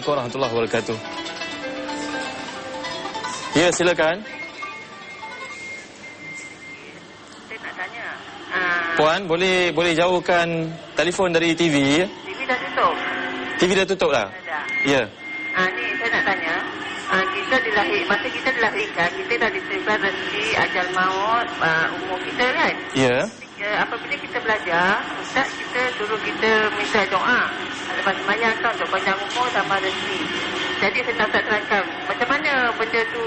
Assalamualaikum warahmatullahi wabarakatuh. Ya, silakan. Saya nak tanya. Puan, boleh jauhkan telefon dari TV? TV dah tutup. TV dah tutup dah? Dah. Ya. Ni saya nak tanya. Masa kita dilahirkan, kita dah ditentukan rezeki, ajal maut, umur kita kan? Ya. Apabila kita belajar, Ustaz kita suruh kita minta doa. Lepas sembahyang kan untuk panjang umur tambah rezeki. Jadi saya nak terangkan macam mana benda tu.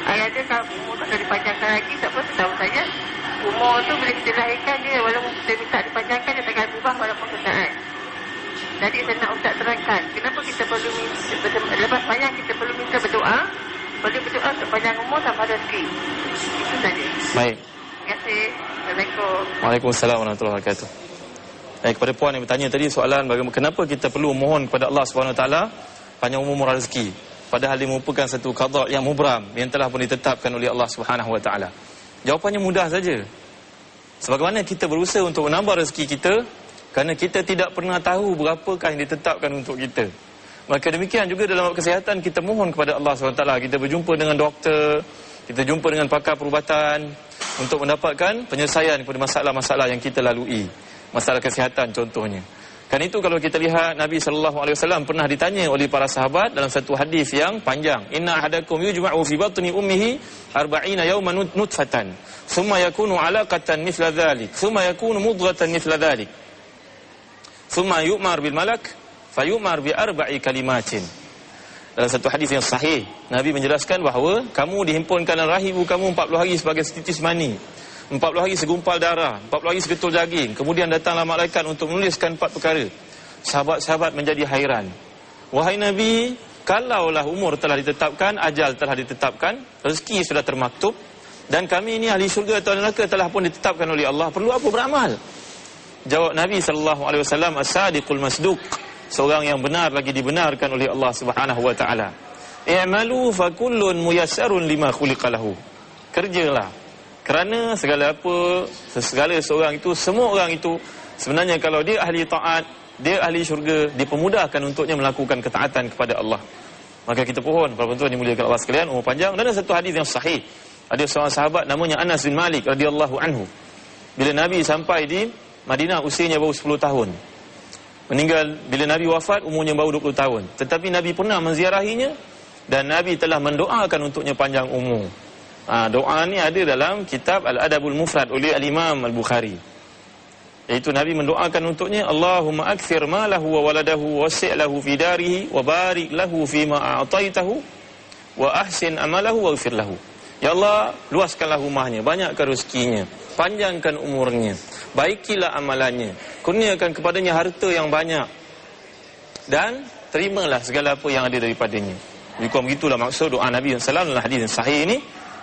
Ayat dia kalau umur tak ada dipanjangkan lagi, tak apa, setahu saya umur tu bila kita lahirkan dia, walaupun kita minta dipanjangkan, dia takkan berubah walaupun kenaan. Jadi saya nak Ustaz terangkan kenapa kita perlu lepas sembahyang kita perlu minta berdoa, perlu berdoa untuk panjang umur tambah rezeki. Itu saja. Baik. Terima kasih. Assalamualaikum. Waalaikumsalam warahmatullahi wabarakatuh. Kepada puan yang bertanya tadi soalan bagaimana kenapa kita perlu mohon kepada Allah Subhanahu Wa Taala panjang umur rezeki, padahal dia merupakan satu qada yang mubram yang telah pun ditetapkan oleh Allah Subhanahu Wa Taala. Jawapannya mudah saja. Sebagaimana kita berusaha untuk menambah rezeki kita, kerana kita tidak pernah tahu berapakah yang ditetapkan untuk kita. Maka demikian juga dalam kesihatan kita mohon kepada Allah SWT. Kita berjumpa dengan doktor, kita jumpa dengan pakar perubatan untuk mendapatkan penyelesaian kepada masalah-masalah yang kita lalui. Masalah kesihatan contohnya. Kan itu kalau kita lihat Nabi SAW pernah ditanya oleh para sahabat dalam satu hadis yang panjang. Inna ahadakum yujma'u fi batni ummihi 40 yawman nutfatan. Thumma yakunu 'alaqatan mithla dhalik. Thumma yakunu mudghatan mithla dhalik. Thumma yu'mar bil malak fayu'mar bi arba'i kalimatin. Dalam satu hadis yang sahih, Nabi menjelaskan bahawa kamu dihimpunkan dalam rahim ibu kamu 40 hari sebagai setitis mani, 40 hari segumpal darah, 40 hari segetul daging. Kemudian datanglah malaikat untuk menuliskan 4 perkara. Sahabat-sahabat menjadi hairan. Wahai Nabi, kalaulah umur telah ditetapkan, ajal telah ditetapkan, rezeki sudah termaktub, dan kami ini ahli syurga atau neraka telah pun ditetapkan oleh Allah, perlu apa beramal? Jawab Nabi SAW, as-sadiqul masduq, seorang yang benar lagi dibenarkan oleh Allah Subhanahu Wa Taala. I'malu fa kullun muyassarun lima khuliqa lahu. Kerjalah. Kerana segala seorang itu, semua orang itu sebenarnya kalau dia ahli taat, dia ahli syurga, dipermudahkan untuknya melakukan ketaatan kepada Allah. Maka kita pohon para penonton dimuliakan Allah sekalian, umur panjang. Dan ada satu hadis yang sahih. Ada seorang sahabat namanya Anas bin Malik radhiyallahu anhu. Bila Nabi sampai di Madinah usianya baru 10 tahun. Meninggal bila Nabi wafat umurnya baru 20 tahun. Tetapi Nabi pernah menziarahinya dan Nabi telah mendoakan untuknya panjang umur. Doa ni ada dalam kitab Al-Adabul Mufrad oleh Al-Imam Al-Bukhari. Iaitu Nabi mendoakan untuknya, Allahumma akthir malahu wa waladahu wasi' lahu fi darihi wa barik lahu fima a'taitahu wa ahsin amalahu wa ghfir lahu. Ya Allah, luaskanlah rumahnya, banyakkan rezekinya, panjangkan umurnya, baikilah amalannya, kurniakan kepadanya harta yang banyak, dan terimalah segala apa yang ada daripadanya. Begitulah maksud doa Nabi SAW dalam hadis yang sahih ini.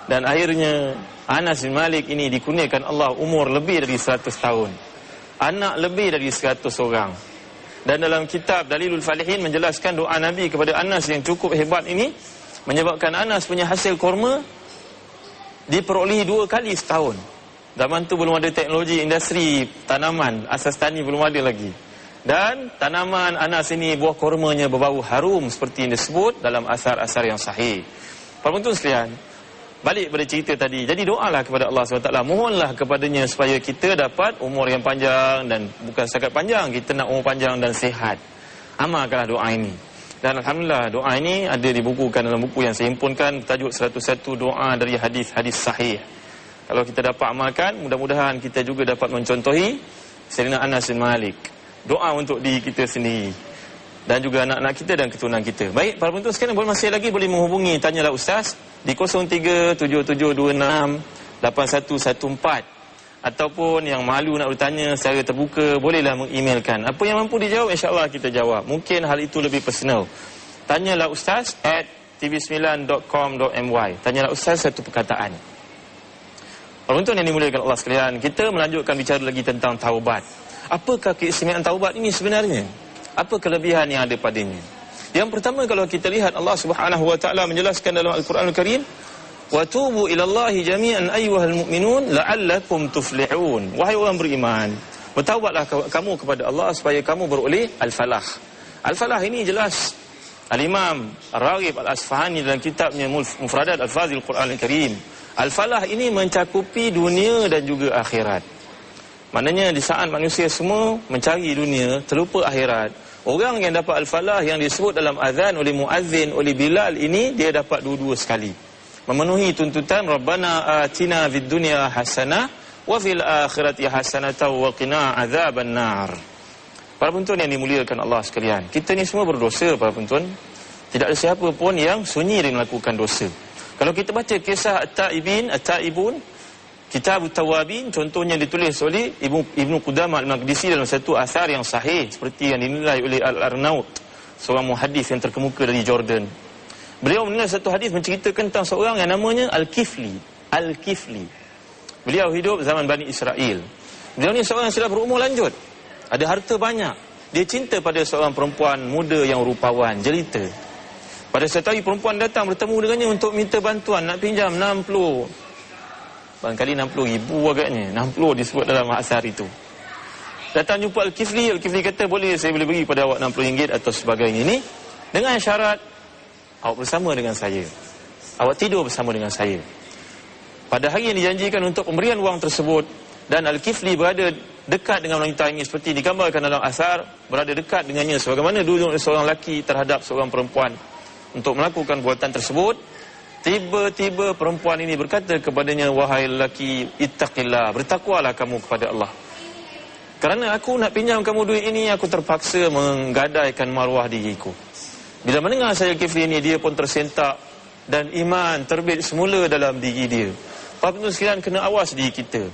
Dan akhirnya Anas bin Malik ini dikurniakan Allah umur lebih dari 100 tahun, anak lebih dari 100 orang. Dan dalam kitab Dalilul Falihin menjelaskan doa Nabi kepada Anas yang cukup hebat ini menyebabkan Anas punya hasil kurma diperolehi 2 kali setahun. Zaman tu belum ada teknologi industri tanaman, asas tani belum ada lagi. Dan tanaman Anas ini buah kurmanya berbau harum seperti yang disebut dalam asar-asar yang sahih. Para penonton sekalian, balik pada cerita tadi. Jadi doalah kepada Allah SWT, mohonlah kepadanya supaya kita dapat umur yang panjang, dan bukan setakat panjang, kita nak umur panjang dan sihat. Amalkanlah doa ini. Dan Alhamdulillah doa ini ada dibukukan dalam buku yang saya himpunkan bertajuk 101 doa dari hadis-hadis sahih. Kalau kita dapat amalkan, mudah-mudahan kita juga dapat mencontohi Sayyidina Anas bin Malik. Doa untuk diri kita sendiri dan juga anak-anak kita dan keturunan kita. Baik, para penonton sekalian, masih lagi boleh menghubungi Tanyalah Ustaz di 0377268114. Ataupun yang malu nak bertanya secara terbuka, bolehlah mengemailkan. Apa yang mampu dijawab, insya-Allah kita jawab. Mungkin hal itu lebih personal. Tanyalah Ustaz @tv9.com.my. Tanyalah Ustaz, satu perkataan. Penonton yang dimuliakan Allah sekalian, kita melanjutkan bicara lagi tentang taubat. Apakah keistimewaan taubat ini sebenarnya? Apa kelebihan yang ada padanya? Yang pertama, kalau kita lihat Allah Subhanahu wa taala menjelaskan dalam Al-Quranul Karim, wa tubu ilallahi jami'an ayyuhal mu'minun la'allakum tuflihun. Wahai orang beriman, bertaubatlah kamu kepada Allah supaya kamu beroleh al-falah. Al-falah ini jelas Al-Imam Ar-Raghib Al-Asfahani dalam kitabnya Mufradat Al-Fazil Quran Al-Karim, al-falah ini mencakupi dunia dan juga akhirat. Maknanya di saat manusia semua mencari dunia, terlupa akhirat, orang yang dapat al-falah yang disebut dalam azan oleh muazzin, oleh Bilal ini, dia dapat dua-dua sekali. Memenuhi tuntutan Rabbana atina fid dunya hasanah wa fil akhirati hasanatan wa qina azaban nar. Para penonton yang dimuliakan Allah sekalian, kita ni semua berdosa para penonton. Tidak ada siapa pun yang sunyi dengan melakukan dosa. Kalau kita baca kisah At-Taibun, Kitab At-Tawabin, contohnya ditulis oleh Ibnu Qudamah Al-Maqdisi dalam satu asar yang sahih seperti yang dinilai oleh Al-Arnaut, seorang muhaddis yang terkemuka dari Jordan. Beliau menilai satu hadis menceritakan tentang seorang yang namanya Al-Kifli. Beliau hidup zaman Bani Israel. Beliau ni seorang yang sudah berumur lanjut, ada harta banyak. Dia cinta pada seorang perempuan muda yang rupawan, jelita. Pada satu hari perempuan datang bertemu dengannya untuk minta bantuan, nak pinjam 60, barangkali 60 ribu agaknya, 60 disebut dalam asar itu. Datang jumpa Al-Kifli. Al-Kifli kata, boleh, saya boleh beri pada awak 60 ringgit atau sebagainya ini, dengan syarat awak bersama dengan saya, awak tidur bersama dengan saya. Pada hari yang dijanjikan untuk pemberian wang tersebut, dan Al-Kifli berada dekat dengan wanita ini seperti digambarkan dalam asar, berada dekat dengannya sebagaimana duduk seorang lelaki terhadap seorang perempuan untuk melakukan buatan tersebut. Tiba-tiba perempuan ini berkata kepadanya, wahai lelaki, ittaqillah, bertakwalah kamu kepada Allah. Kerana aku nak pinjam kamu duit ini, aku terpaksa menggadaikan maruah diriku. Bila mendengar saya Al-Kifli ini, dia pun tersentak dan iman terbit semula dalam diri dia. Para penonton sekalian, kena awas diri kita.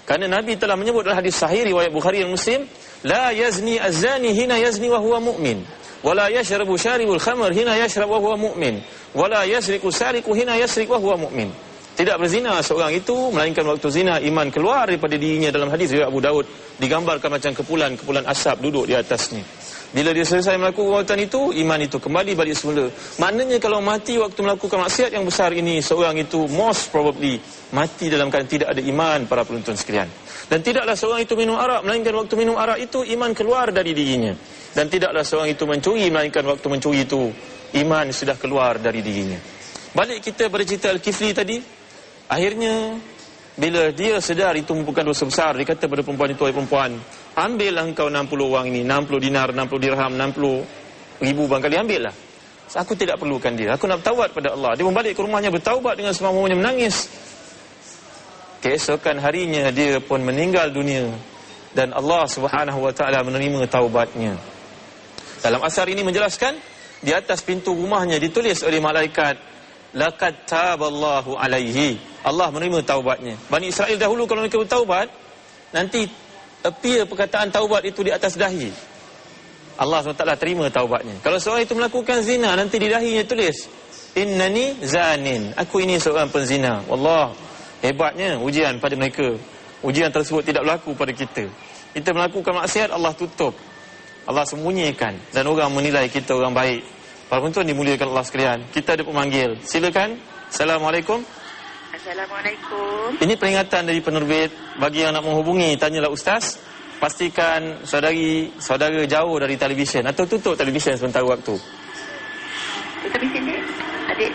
Kerana Nabi telah menyebut dalam hadis sahih riwayat Bukhari dan Muslim, la yazni az-zani hina yazni wa huwa mu'min, wa la yashrabu sharibul khamr hina yashrab wa huwa mu'min, wa la yasriqu sariqu hina yasriq wa huwa mu'min. Tidak berzina seorang itu melainkan waktu zina iman keluar daripada dirinya. Dalam hadis riwayat Abu Daud digambarkan macam kepulan asap duduk di atasnya. Bila dia selesai melakukan perbuatan itu, iman itu kembali balik semula. Maknanya kalau mati waktu melakukan maksiat yang besar ini, seorang itu most probably mati dalam keadaan tidak ada iman, para penonton sekalian. Dan tidaklah seorang itu minum arak, melainkan waktu minum arak itu iman keluar dari dirinya. Dan tidaklah seorang itu mencuri, melainkan waktu mencuri itu iman sudah keluar dari dirinya. Balik kita pada cerita Al-Kifli tadi, akhirnya bila dia sedar itu merupakan dosa besar, dia kata pada perempuan itu, wahai perempuan, ambillah engkau 60 wang ini, 60 dinar, 60 dirham, 60 ribu barangkali, ambillah. Aku tidak perlukan dia, aku nak bertaubat pada Allah. Dia balik ke rumahnya bertaubat dengan semampunya, menangis. Keesokan harinya dia pun meninggal dunia dan Allah Subhanahu wa taala menerima taubatnya. Dalam asar ini menjelaskan, di atas pintu rumahnya ditulis oleh malaikat, laqad taballahu alaihi, Allah menerima taubatnya. Bani Israel dahulu kalau mereka bertaubat, nanti appear perkataan taubat itu di atas dahi, Allah SWT terima taubatnya. Kalau seorang itu melakukan zina, nanti di dahinya tulis, innani zanin, aku ini seorang penzina. Wallah, hebatnya ujian pada mereka. Ujian tersebut tidak berlaku pada kita. Kita melakukan maksiat, Allah tutup, Allah sembunyikan, dan orang menilai kita orang baik. Para penonton dimuliakan Allah sekalian, kita ada pemanggil. Silakan. Assalamualaikum. Assalamualaikum. Ini peringatan dari penerbit, bagi yang nak menghubungi, tanyalah Ustaz. Pastikan saudara jauh dari televisyen atau tutup televisyen sementara waktu. Televisyen ni, adik.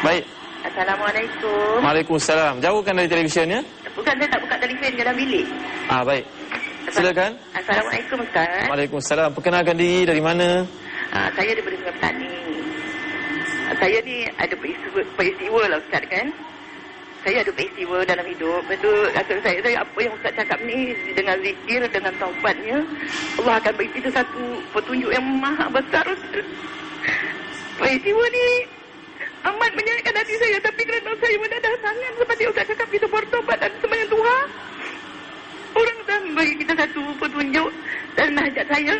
Baik. Assalamualaikum. Waalaikumsalam. Jauhkan dari televisyen ya. Bukan, saya tak buka telefon dalam bilik. Baik. Silakan. Assalamualaikum Ustaz. Waalaikumsalam. Perkenalkan diri, dari mana? Saya daripada Sungai Petani. Saya ni ada peristiwa lah Ustaz kan. Saya ada peristiwa dalam hidup. Lepas tu rasa saya apa yang Ustaz cakap ni, dengan zikir, dengan taubatnya, Allah akan beri kita satu petunjuk yang maha besar Ustaz. Peristiwa ni amat menyayatkan hati saya, tapi kerana saya mendadah sangat seperti Ustaz cakap, kita bertobat dan sembahyang Tuhan, orang dah bagi kita satu petunjuk dan nasihat saya.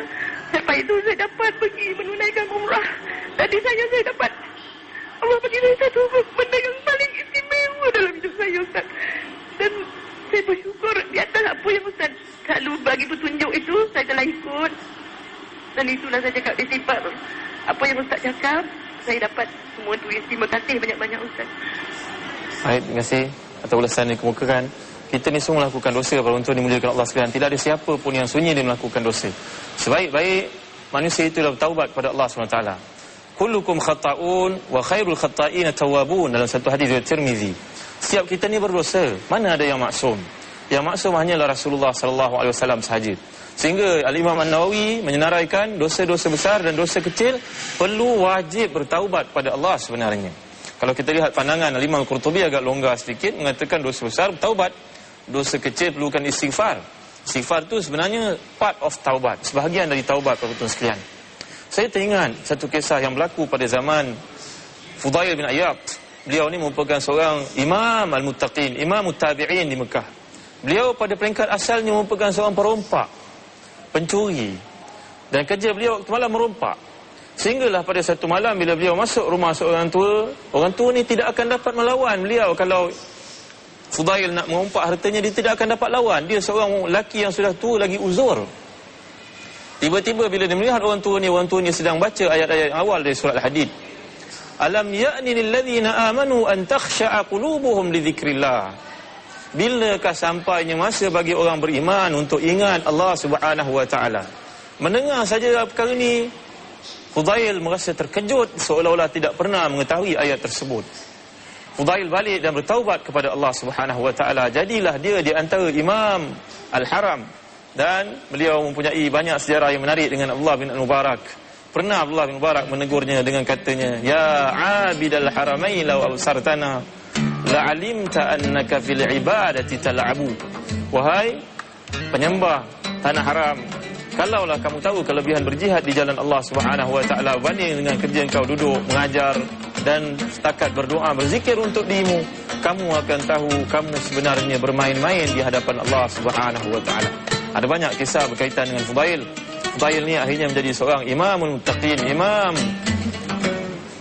Lepas itu saya dapat pergi menunaikan umrah. Tadi saya dapat Allah bagi saya satu benda yang paling istimewa dalam hidup saya Ustaz. Dan saya bersyukur di atas apa yang Ustaz selalu bagi petunjuk itu, saya telah ikut. Dan itulah saya cakap istighfar. Apa yang Ustaz cakap, saya dapat semua itu. Terima kasih banyak-banyak Ustaz. Baik, terima kasih atas ulasan yang dikemukakan. Kita ni semua melakukan dosa, para penonton dimuliakan Allah sekalian. Tidak ada siapa pun yang sunyi dia melakukan dosa. Sebaik-baik manusia itu adalah bertaubat kepada Allah SWT. kullukum khata'un wa khairul khata'ina tawwabun, dalam satu hadis riwayat Tirmizi. Setiap kita ni berdosa, mana ada yang maksum? Yang maksum hanyalah Rasulullah sallallahu alaihi wasallam sahaja. Sehingga Al-Imam An-Nawawi menyenaraikan dosa-dosa besar dan dosa kecil perlu wajib bertaubat pada Allah sebenarnya. Kalau kita lihat pandangan Al-Imam Al-Qurtubi agak longgar sedikit, mengatakan dosa besar bertaubat, dosa kecil perlukan istighfar. Istighfar tu sebenarnya part of taubat, sebahagian dari taubat, Bapak-Ibu sekalian. Saya teringat satu kisah yang berlaku pada zaman Fudail bin Iyad. Beliau ni merupakan seorang imam al-muttaqin, imam tabi'in di Mekah. Beliau pada peringkat asalnya merupakan seorang perompak, pencuri. Dan kerja beliau waktu malam merompak. Sehinggalah pada satu malam bila beliau masuk rumah seorang tua, orang tua ni tidak akan dapat melawan beliau. Kalau Fudail nak merompak hartanya, dia tidak akan dapat lawan. Dia seorang lelaki yang sudah tua lagi uzur. Tiba-tiba bila dia melihat orang tua ni sedang baca ayat-ayat awal dari surah Al-Hadid. Alam ya'ni lilladzina amanu an takhsha'a qulubuhum li dzikrillah. Bilakah sampainya masa bagi orang beriman untuk ingat Allah Subhanahu wa taala. Mendengar saja perkara ini, Fudail merasa terkejut seolah-olah tidak pernah mengetahui ayat tersebut. Fudail balik dan bertaubat kepada Allah Subhanahu wa taala. Jadilah dia di antara imam Al-Haram. Dan beliau mempunyai banyak sejarah yang menarik dengan Abdullah bin Mubarak. Pernah Abdullah bin Mubarak menegurnya dengan katanya, "Ya 'abidal haramain law absartana la'alimta annaka fil ibadati tal'abu." Wahai penyembah tanah haram, kalaulah kamu tahu kelebihan berjihad di jalan Allah Subhanahu wa taala banding dengan kerja engkau duduk mengajar dan setakat berdoa berzikir untuk dirimu, kamu akan tahu kamu sebenarnya bermain-main di hadapan Allah Subhanahu wa taala. Ada banyak kisah berkaitan dengan Fudail. Fudail ni akhirnya menjadi seorang imamul muttaqin, imam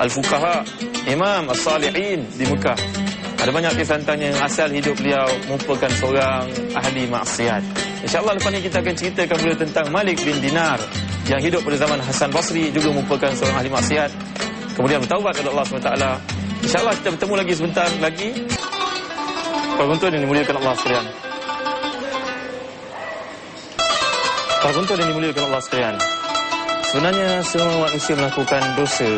al-fuqaha, imam as-salihin di Mekah. Ada banyak kisah tentang asal hidup beliau merupakan seorang ahli maksiat. InsyaAllah lepas ni kita akan ceritakan beliau tentang Malik bin Dinar yang hidup pada zaman Hasan Basri, juga merupakan seorang ahli maksiat, kemudian bertaubat kepada Allah SWT. InsyaAllah kita bertemu lagi sebentar lagi. Para-penonton yang dimuliakan Allah sekalian, para-penonton yang dimuliakan Allah sekalian, sebenarnya semua manusia melakukan dosa,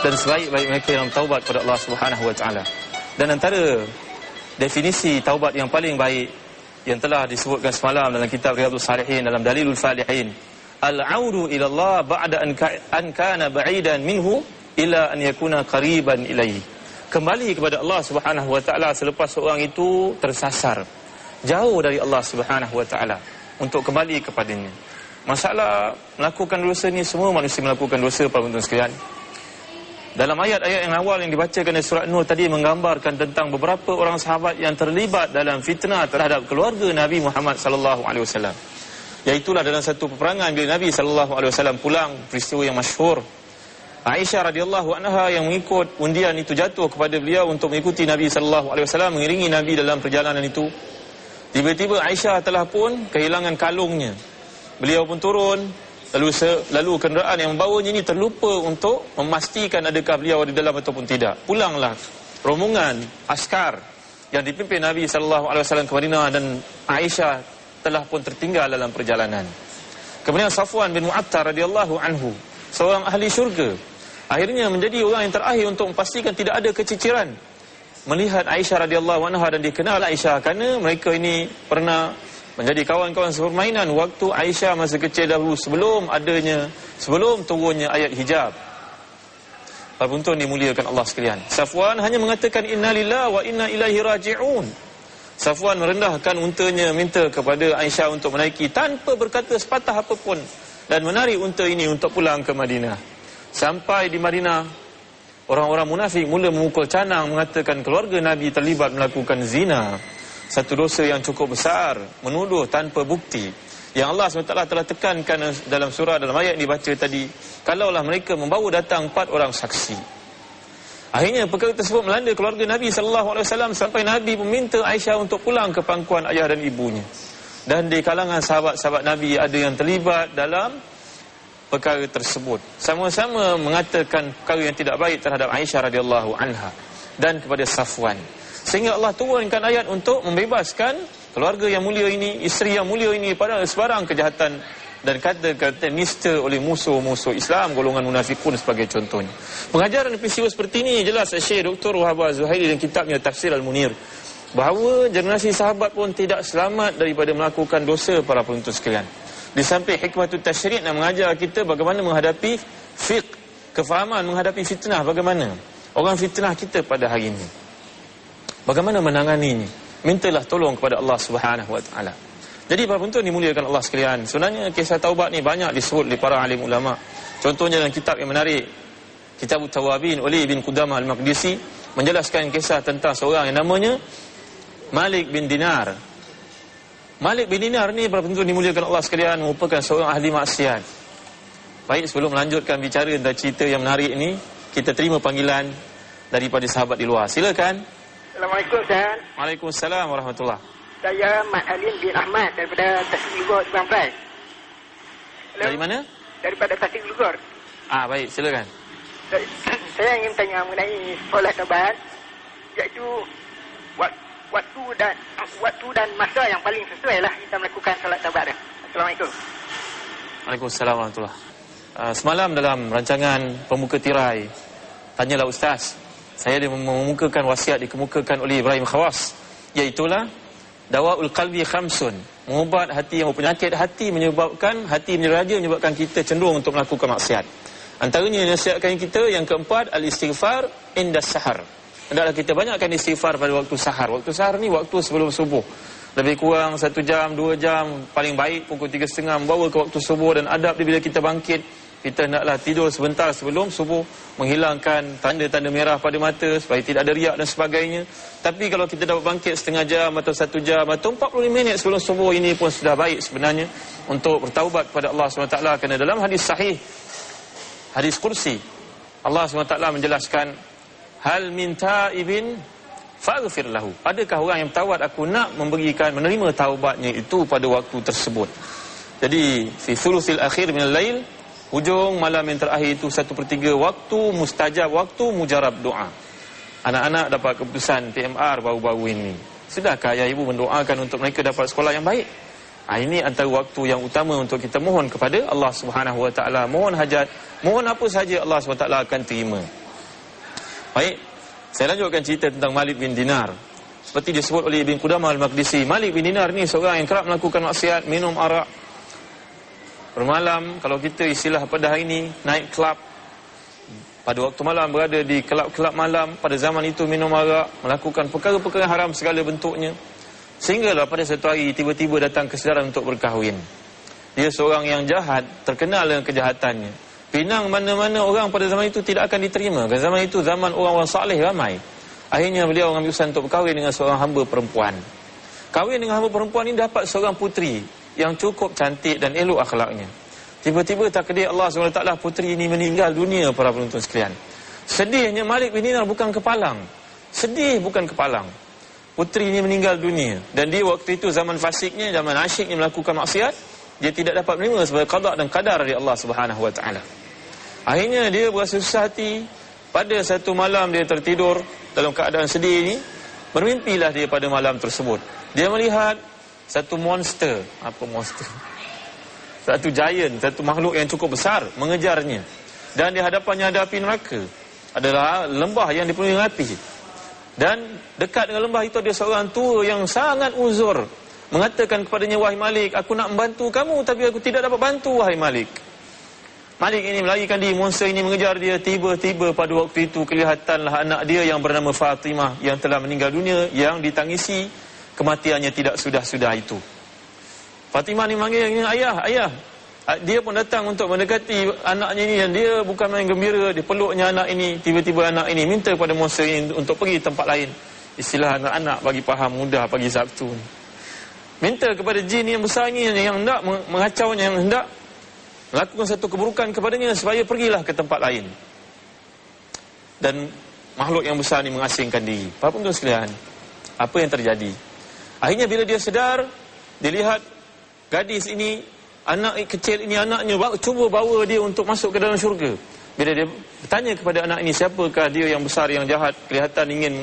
dan sebaik-baik mereka yang taubat kepada Allah Subhanahu wa taala. Dan antara definisi taubat yang paling baik yang telah disebutkan semalam dalam kitab Riyadhus Salihin dalam Dalilul Falihin, al-'audu ila Allah ba'da an kana ba'idan minhu ila an yakuna qariban ilaihi. Kembali kepada Allah Subhanahu wa taala selepas seorang itu tersasar, jauh dari Allah Subhanahu wa taala, untuk kembali kepadanya. Masalah melakukan dosa ni, semua manusia melakukan dosa, para penonton sekalian. Dalam ayat-ayat yang awal yang dibacakan dari surat Nur tadi menggambarkan tentang beberapa orang sahabat yang terlibat dalam fitnah terhadap keluarga Nabi Muhammad sallallahu alaihi wasallam. Iaitulah dalam satu peperangan bila Nabi sallallahu alaihi wasallam pulang, peristiwa yang masyhur. Aisyah radhiyallahu anha yang mengikut undian itu jatuh kepada beliau untuk mengikuti Nabi sallallahu alaihi wasallam, mengiringi Nabi dalam perjalanan itu. Tiba-tiba Aisyah telah pun kehilangan kalungnya. Beliau pun turun, lalu kenderaan yang membawanya ini terlupa untuk memastikan adakah beliau di dalam ataupun tidak. Pulanglah rombongan askar yang dipimpin Nabi SAW ke Madinah, dan Aisyah telah pun tertinggal dalam perjalanan. Kemudian Safwan bin Mu'attar radhiyallahu anhu, seorang ahli syurga, akhirnya menjadi orang yang terakhir untuk memastikan tidak ada keciciran, melihat Aisyah radhiyallahu anha, dan dikenal Aisyah kerana mereka ini pernah menjadi kawan-kawan sepermainan waktu Aisyah masa kecil dahulu, sebelum turunnya ayat hijab. Para penonton dimuliakan Allah sekalian, Safwan hanya mengatakan inna lillahi wa inna ilaihi raji'un. Safwan merendahkan untanya, minta kepada Aisyah untuk menaiki tanpa berkata sepatah apapun, dan menarik unta ini untuk pulang ke Madinah. Sampai di Madinah, orang-orang munafik mula memukul canang, mengatakan keluarga Nabi terlibat melakukan zina, satu dosa yang cukup besar, menuduh tanpa bukti, yang Allah SWT telah tekankan dalam surah, dalam ayat yang dibaca tadi, kalaulah mereka membawa datang 4 orang saksi. Akhirnya perkara tersebut melanda keluarga Nabi SAW, sampai Nabi meminta Aisyah untuk pulang ke pangkuan ayah dan ibunya. Dan di kalangan sahabat-sahabat Nabi ada yang terlibat dalam perkara tersebut, sama-sama mengatakan perkara yang tidak baik terhadap Aisyah radhiyallahu anha dan kepada Safwan. Sehingga Allah turunkan ayat untuk membebaskan keluarga yang mulia ini, isteri yang mulia ini pada sebarang kejahatan dan kata-kata nista oleh musuh-musuh Islam, golongan munafikun sebagai contohnya. Pengajaran peristiwa seperti ini jelas Syekh Dr. Wahab Az-Zuhaili dalam kitabnya Tafsir Al-Munir, bahawa generasi sahabat pun tidak selamat daripada melakukan dosa para penuntut sekalian. Di samping hikmatul tasyri' nak mengajar kita bagaimana menghadapi fiqh, kefahaman menghadapi fitnah, bagaimana orang fitnah kita pada hari ini, bagaimana menanganinya. Mintalah tolong kepada Allah Subhanahu wa taala. Jadi para penonton dimuliakan Allah sekalian, sebenarnya kisah taubat ni banyak disebut oleh para alim ulama. Contohnya dalam kitab yang menarik, Kitab Tawabin oleh Ibn Qudamah Al-Maqdisi, menjelaskan kisah tentang seorang yang namanya Malik bin Dinar. Malik bin Dinar ni para penonton dimuliakan Allah sekalian merupakan seorang ahli maksiat. Baik, sebelum melanjutkan bicara tentang cerita yang menarik ini, kita terima panggilan daripada sahabat di luar. Silakan. Assalamualaikum, Ustaz. Waalaikumsalam warahmatullahi. Saya Mat Alim bin Ahmad daripada Tasik Lugor, Bangprai. Dari mana? Daripada Tasik Lugor. Baik, silakan. Saya ingin tanya mengenai solat taubat, iaitu waktu dan masa yang paling sesuai lah kita melakukan solat taubat. Assalamualaikum. Waalaikumsalam warahmatullahi. Semalam dalam rancangan Pemuka Tirai Tanyalah Ustaz, saya mengemukakan wasiat dikemukakan oleh Ibrahim Khawas, iaitulah Dawaul qalbi khamsun, mengubat hati yang berpenyakit hati, menyebabkan hati menjadi menyebabkan kita cenderung untuk melakukan maksiat. Antaranya nasihatkan kita yang keempat, al-istighfar indas sahar. Hendaklah kita banyakkan istighfar pada waktu sahar. Waktu sahar ni waktu sebelum subuh, lebih kurang 1 jam, 2 jam, paling baik pukul 3.30 membawa ke waktu subuh. Dan adab bila kita bangkit, kita hendaklah tidur sebentar sebelum subuh, menghilangkan tanda-tanda merah pada mata supaya tidak ada riak dan sebagainya. Tapi kalau kita dapat bangkit setengah jam atau 1 jam atau 45 minit sebelum subuh, ini pun sudah baik sebenarnya untuk bertaubat kepada Allah SWT. Kerana dalam hadis sahih, hadis kursi, Allah SWT menjelaskan, hal min ta'ibin faghfir lahu. Adakah orang yang bertaubat, aku nak menerima taubatnya itu pada waktu tersebut. Jadi fi thuluthil akhir minal lail, hujung malam yang terakhir itu 1/3 waktu mustajab, waktu mujarab doa. Anak-anak dapat keputusan PMR baru-baru ini. Sudahkah ayah ibu mendoakan untuk mereka dapat sekolah yang baik? Ini antara waktu yang utama untuk kita mohon kepada Allah Subhanahu wa taala, mohon hajat, mohon apa saja Allah Subhanahu wa taala akan terima. Baik, saya lanjutkan cerita tentang Malik bin Dinar. Seperti disebut oleh Ibn Qudamah Al-Maqdisi, Malik bin Dinar ni seorang yang kerap melakukan maksiat, minum arak bermalam. Kalau kita istilah pada hari ini, naik kelab. Pada waktu malam berada di kelab-kelab malam, pada zaman itu minum arak, melakukan perkara-perkara haram segala bentuknya. Sehinggalah pada satu hari tiba-tiba datang kesedaran untuk berkahwin. Dia seorang yang jahat, terkenal dengan kejahatannya. Pinang mana-mana orang pada zaman itu tidak akan diterima. Kerana zaman itu zaman orang-orang saleh ramai. Akhirnya beliau mengambil keputusan untuk berkahwin dengan seorang hamba perempuan. Kahwin dengan hamba perempuan ini dapat seorang puteri yang cukup cantik dan elok akhlaknya. Tiba-tiba takdir Allah SWT, puteri ini meninggal dunia para penonton sekalian. Sedihnya Malik bin Dinar bukan kepalang. Sedih bukan kepalang. Puteri ini meninggal dunia. Dan dia waktu itu zaman fasiknya, zaman asyiknya melakukan maksiat. Dia tidak dapat menerima sebagai qada dan qadar dari Allah Subhanahu wa taala. Akhirnya dia berasa susah hati. Pada satu malam dia tertidur dalam keadaan sedih ini. Bermimpilah dia pada malam tersebut. Dia melihat satu monster. Apa monster? Satu giant, satu makhluk yang cukup besar mengejarnya. Dan di hadapannya ada api neraka. Adalah lembah yang dipenuhi dengan api. Dan dekat dengan lembah itu ada seorang tua yang sangat uzur, mengatakan kepadanya, wahai Malik, aku nak membantu kamu tapi aku tidak dapat bantu, wahai Malik. Malik ini melarikan diri, monster ini mengejar dia. Tiba-tiba pada waktu itu kelihatanlah anak dia yang bernama Fatimah yang telah meninggal dunia, yang ditangisi kematiannya tidak sudah-sudah itu. Fatimah ni manggil, ayah, ayah. Dia pun datang untuk mendekati anaknya ini, dan dia bukan main gembira. Dia peluknya anak ini. Tiba-tiba anak ini minta pada monster ini untuk pergi tempat lain. Istilah anak-anak bagi faham mudah pagi Sabtu ni. Minta kepada jin yang besar ini, yang hendak mengacaunya, yang hendak melakukan satu keburukan kepadanya, supaya pergilah ke tempat lain. Dan makhluk yang besar ini mengasingkan diri. Para penonton sekalian, apa yang terjadi? Akhirnya bila dia sedar, dia lihat gadis ini, anak kecil ini, anaknya cuba bawa dia untuk masuk ke dalam syurga. Bila dia bertanya kepada anak ini, siapakah dia yang besar, yang jahat, kelihatan ingin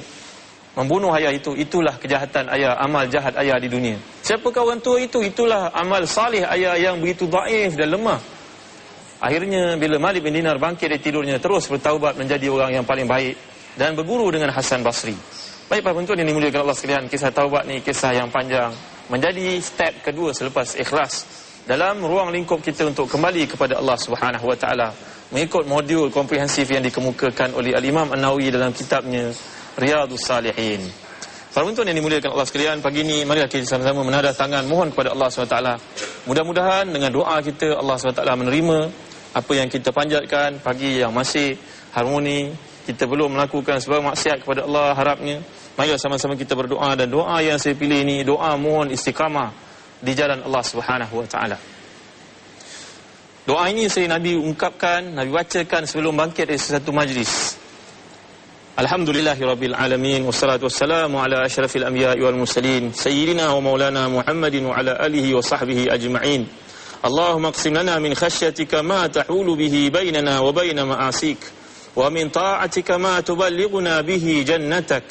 membunuh ayah itu. Itulah kejahatan ayah, amal jahat ayah di dunia. Siapakah orang tua itu? Itulah amal salih ayah yang begitu dhaif dan lemah. Akhirnya bila Malik bin Dinar bangkit dari tidurnya, terus bertaubat menjadi orang yang paling baik dan berguru dengan Hasan Basri. Baik para penonton yang dimuliakan Allah sekalian, kisah taubat ni kisah yang panjang, menjadi step kedua selepas ikhlas dalam ruang lingkup kita untuk kembali kepada Allah Subhanahu wa taala, mengikut modul komprehensif yang dikemukakan oleh Al-Imam An-Nawawi dalam kitabnya Riyadhus Salihin. Para penonton yang dimuliakan Allah sekalian, pagi ini marilah kita sama-sama menadah tangan mohon kepada Allah SWT. Mudah-mudahan dengan doa kita Allah SWT menerima apa yang kita panjatkan pagi yang masih harmoni. Kita belum melakukan sebarang maksiat kepada Allah harapnya. Marilah sama-sama kita berdoa, dan doa yang saya pilih ini doa mohon istiqamah di jalan Allah SWT. Doa ini saya Nabi ungkapkan, Nabi bacakan sebelum bangkit dari sesuatu majlis. Alhamdulillahirabbil alamin, wassalatu wassalamu ala asyrafil anbiya'i wal mursalin sayyidina wa maulana Muhammadin wa ala alihi wa sahbihi ajma'in. Allahumma aqsim lana min khashyatika ma tahulu bihi bainana wa baina ma'asik, wa min ta'atika ma tuballighuna bihi jannatak,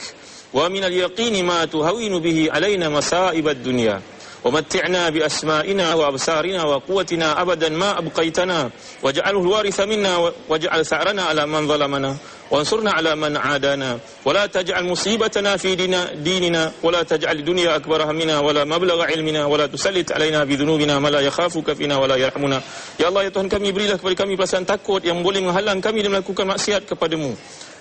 wa min al-yaqini ma tuhawinu bihi alaina masa'ibad dunya. ومتعنا بأسمائنا وأبصارنا وقوتنا أبدا ما أبقيتنا واجعله الوارث منا واجعل ثأرنا على من ظلمنا وانصرنا على من عادانا ولا تجعل مصيبتنا في ديننا ولا تجعل الدنيا أكبر همنا ولا مبلغ علمنا ولا تسلط علينا بذنوبنا ما لا يخافك فينا ولا يرحمنا. Ya Allah, ya Tuhan kami, berilah kepada kami perasaan takut yang boleh menghalang kami dari melakukan maksiat kepadamu.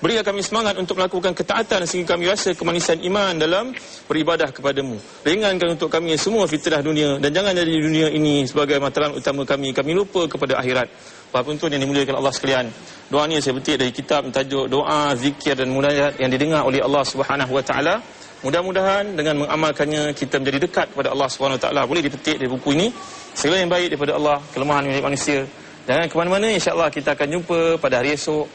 Berilah kami semangat untuk melakukan ketaatan sehingga kami rasa kemanisan iman dalam beribadah kepadamu. Ringankan untuk kami semua fitnah dunia, dan jangan jadi dunia ini sebagai mataran utama kami. Kami lupa kepada akhirat. Para penonton yang dimuliakan Allah sekalian, doa ni saya petik dari kitab tajuk Doa, Zikir dan Munajat yang didengar oleh Allah Subhanahu wa taala. Mudah-mudahan dengan mengamalkannya kita menjadi dekat kepada Allah Subhanahu wa taala. Boleh dipetik dari buku ini. Segala yang baik daripada Allah, kelemahan milik manusia. Jangan ke mana-mana, insya-Allah kita akan jumpa pada hari esok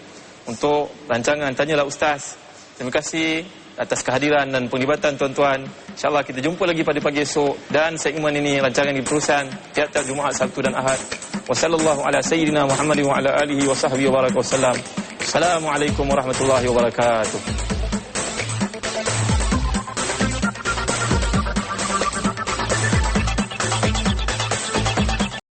untuk rancangan Tanyalah Ustaz. Terima kasih atas kehadiran dan penglibatan tuan-tuan. InsyaAllah kita jumpa lagi pada pagi esok, dan segmen ini rancangan diterusan tiap-tiap Jumaat, Sabtu dan Ahad. Wassallallahu ala sayyidina Muhammadin wa ala alihi wa sahbihi wa baraka wasallam. Assalamualaikum warahmatullahi wabarakatuh.